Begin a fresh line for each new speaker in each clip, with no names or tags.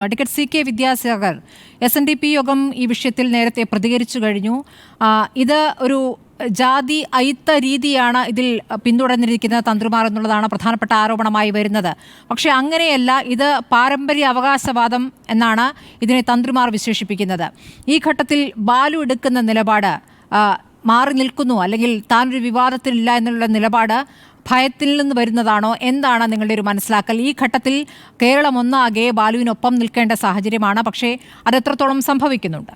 Advocate C K Vidyasagar SNDP യോഗം ഈ വിഷയത്തിൽ നേരത്തെ പ്രതികരിച്ചു കഴിഞ്ഞു. ഇത് ഒരു ജാതി അയിത്ത രീതിയാണ് ഇതിൽ പിന്തുടർന്നിരിക്കുന്ന തന്ത്രിമാർ എന്നുള്ളതാണ് പ്രധാനപ്പെട്ട ആരോപണമായി വരുന്നത്. പക്ഷേ അങ്ങനെയല്ല, ഇത് പാരമ്പര്യ അവകാശവാദം എന്നാണ് ഇതിനെ തന്ത്രിമാർ വിശേഷിപ്പിക്കുന്നത്. ഈ ഘട്ടത്തിൽ ബാലു എടുക്കുന്ന നിലപാട് മാറി നിൽക്കുന്നു, അല്ലെങ്കിൽ താനൊരു വിവാദത്തിലില്ല എന്നുള്ള നിലപാട് ഭയത്തിൽ നിന്ന് വരുന്നതാണോ? എന്താണ് നിങ്ങളുടെ ഒരു മനസ്സിലാക്കൽ? ഈ ഘട്ടത്തിൽ കേരളം ഒന്നാകെ ബാലുവിനൊപ്പം നിൽക്കേണ്ട സാഹചര്യമാണ്, പക്ഷേ അതെത്രത്തോളം സംഭവിക്കുന്നുണ്ട്?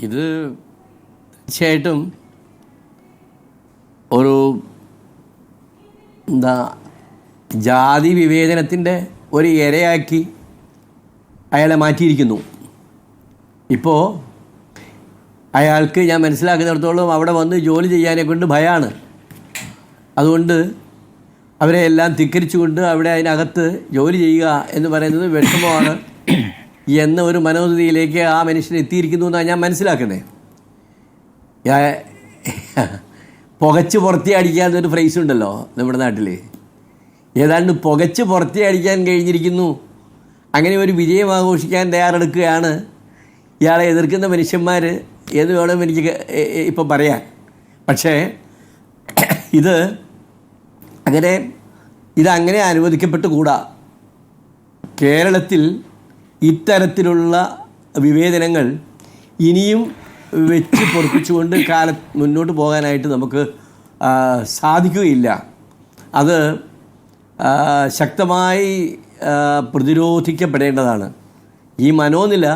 ഇത് തീർച്ചയായിട്ടും ഒരു ജാതി വിവേചനത്തിൻ്റെ ഒരു ഇരയാക്കി അയാളെ മാറ്റിയിരിക്കുന്നു. ഇപ്പോൾ അയാൾക്ക് ഞാൻ മനസ്സിലാക്കുന്നിടത്തോളം അവിടെ വന്ന് ജോലി ചെയ്യാനെ കൊണ്ട് ഭയമാണ്. അതുകൊണ്ട് അവരെ എല്ലാം ധിക്കരിച്ചുകൊണ്ട് അവിടെ അതിനകത്ത് ജോലി ചെയ്യുക എന്ന് പറയുന്നത് വിഷമമാണ് എന്ന ഒരു മനോഗതിയിലേക്ക് ആ മനുഷ്യൻ എത്തിയിരിക്കുന്നു എന്നാണ് ഞാൻ മനസ്സിലാക്കുന്നത്. പുകച്ച് പുറത്തേ അടിക്കാന്നൊരു ഫ്രേസ് ഉണ്ടല്ലോ നമ്മുടെ നാട്ടിൽ. ഏതാണ്ട് പുകച്ച് പുറത്തേ അടിക്കാൻ കഴിഞ്ഞിരിക്കുന്നു. അങ്ങനെ ഒരു വിജയം ആഘോഷിക്കാൻ തയ്യാറെടുക്കുകയാണ് ഇയാളെ എതിർക്കുന്ന മനുഷ്യന്മാർ എന്ന് വേണം എനിക്ക് ഇപ്പം പറയാൻ. പക്ഷേ ഇതങ്ങനെ അനുവദിക്കപ്പെട്ടുകൂടാ. കേരളത്തിൽ ഇത്തരത്തിലുള്ള വിവേചനങ്ങൾ ഇനിയും വെച്ച് പൊറപ്പിച്ചുകൊണ്ട് മുന്നോട്ട് പോകാനായിട്ട് നമുക്ക് സാധിക്കുകയില്ല. അത് ശക്തമായി പ്രതിരോധിക്കപ്പെടേണ്ടതാണ്. ഈ മനോനില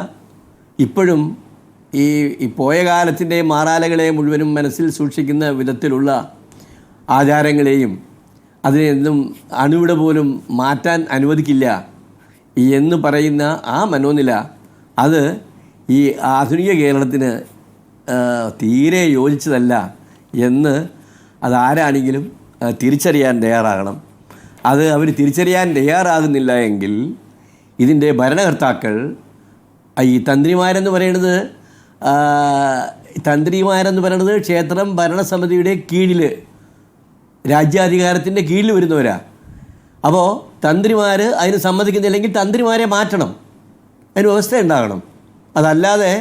ഇപ്പോഴും ഈ പോയ കാലത്തിൻ്റെ മാറാലകളെ മുഴുവനും മനസ്സിൽ സൂക്ഷിക്കുന്ന വിധത്തിലുള്ള ആചാരങ്ങളെയും അതിനെന്നും അണുവിട പോലും മാറ്റാൻ അനുവദിക്കില്ല എന്ന് പറയുന്ന ആ മനോനില, അത് ഈ ആധുനിക കേരളത്തിന് തീരെ യോജിച്ചതല്ല എന്ന് അതാരാണെങ്കിലും തിരിച്ചറിയാൻ തയ്യാറാകണം. അത് അവർ തിരിച്ചറിയാൻ തയ്യാറാകുന്നില്ല എങ്കിൽ ഇതിൻ്റെ ഭരണകർത്താക്കൾ, ഈ തന്ത്രിമാരെന്ന് പറയുന്നത് ക്ഷേത്രം ഭരണസമിതിയുടെ കീഴിൽ, രാജ്യാധികാരത്തിൻ്റെ കീഴിൽ വരുന്നവരാ. അപ്പോൾ തന്ത്രിമാർ അതിന് സമ്മതിക്കുന്നില്ലെങ്കിൽ തന്ത്രിമാരെ മാറ്റണം, അതിന് വ്യവസ്ഥ ഉണ്ടാകണം. അതല്ലാതെ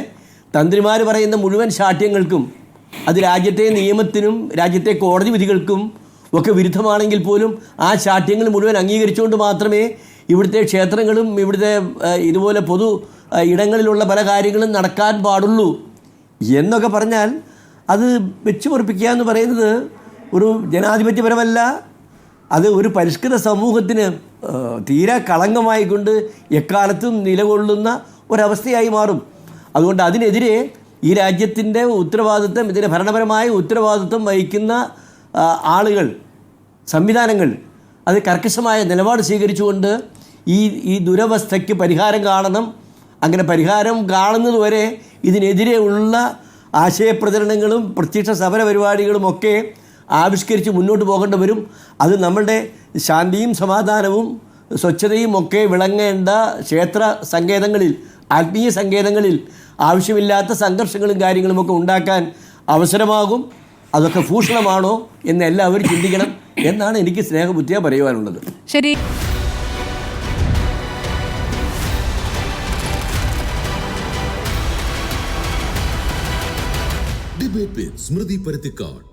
തന്ത്രിമാർ പറയുന്ന മുഴുവൻ ശാഠ്യങ്ങൾക്കും അത് രാജ്യത്തെ നിയമത്തിനും രാജ്യത്തെ കോടതി വിധികൾക്കും ഒക്കെ വിരുദ്ധമാണെങ്കിൽ പോലും ആ ശാഠ്യങ്ങൾ മുഴുവൻ അംഗീകരിച്ചുകൊണ്ട് മാത്രമേ ഇവിടുത്തെ ക്ഷേത്രങ്ങളും ഇവിടുത്തെ ഇതുപോലെ പൊതു ഇടങ്ങളിലുള്ള പല കാര്യങ്ങളും നടക്കാൻ പാടുള്ളൂ എന്നൊക്കെ പറഞ്ഞാൽ അത് വെച്ച് പൊറപ്പിക്കുക എന്ന് പറയുന്നത് ഒരു ജനാധിപത്യപരമല്ല. അത് ഒരു പരിഷ്കൃത സമൂഹത്തിന് തീരെ കളങ്കമായിക്കൊണ്ട് എക്കാലത്തും നിലകൊള്ളുന്ന ഒരവസ്ഥയായി മാറും. അതുകൊണ്ട് അതിനെതിരെ ഈ രാജ്യത്തിൻ്റെ ഉത്തരവാദിത്വം, ഇതിൻ്റെ ഭരണപരമായ ഉത്തരവാദിത്വം വഹിക്കുന്ന ആളുകൾ, സംവിധാനങ്ങൾ അത് കർക്കശമായ നിലപാട് സ്വീകരിച്ചുകൊണ്ട് ഈ ദുരവസ്ഥയ്ക്ക് പരിഹാരം കാണണം. അങ്ങനെ പരിഹാരം കാണുന്നതുവരെ ഇതിനെതിരെ ഉള്ള ആശയപ്രചരണങ്ങളും പ്രത്യക്ഷ സമര പരിപാടികളുമൊക്കെ ആവിഷ്കരിച്ച് മുന്നോട്ട് പോകേണ്ടി വരും. അത് നമ്മളുടെ ശാന്തിയും സമാധാനവും സ്വച്ഛതയും ഒക്കെ വിളങ്ങേണ്ട ക്ഷേത്ര സങ്കേതങ്ങളിൽ, ആത്മീയ സങ്കേതങ്ങളിൽ ആവശ്യമില്ലാത്ത സംഘർഷങ്ങളും കാര്യങ്ങളുമൊക്കെ ഉണ്ടാക്കാൻ അവസരമാകും. അതൊക്കെ ഭൂഷണമാണോ എന്ന് എല്ലാവരും ചിന്തിക്കണം എന്നാണ് എനിക്ക് സ്നേഹബുദ്ധിയാ പറയുവാനുള്ളത്.
ശരി.
ഡിബേറ്റ് വിത്ത് സ്മൃതി പരുത്തിക്കാട്.